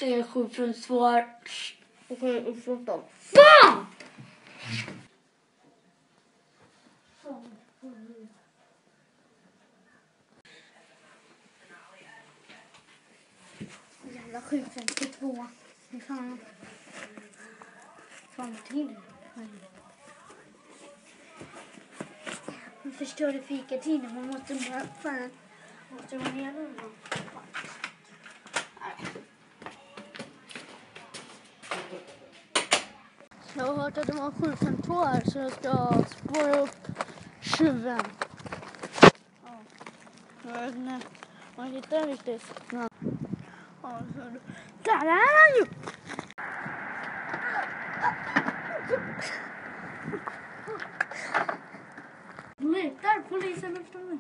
Det är 752. Okej, uppfattat. Fan! Jävla 752. Hur fan? Fan till. Man förstörde fikatiden. Man måste bara fan. Måste vara ner nu. Jag har hört att det var 752 här så jag ska spåra upp tjuven. Ja. Jag vet inte. Man hittar riktigt. Ja, så där är han ju! Letar polisen efter mig.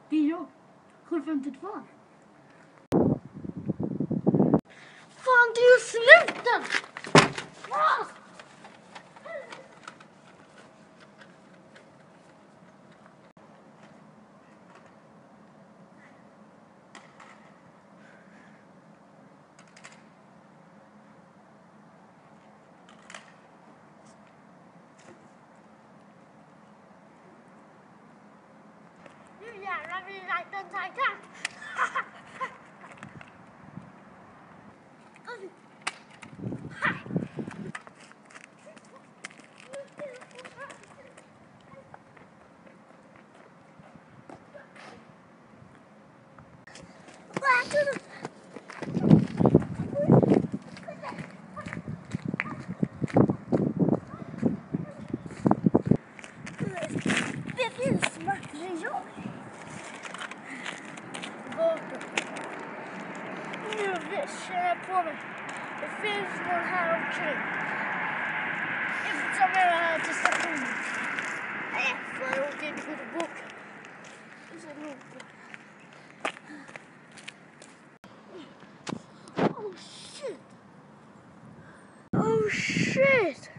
Det är jag. 752. Fan, det är ju snuten! Ah! Nu jävlar blir det rätt tajtat. Bevismaterial. Nu känner jag på mig. Det finns någon här omkring. Eftersom jag är här till stationen. Nej, får jag åka in till boken. Oh shit! Oh shit!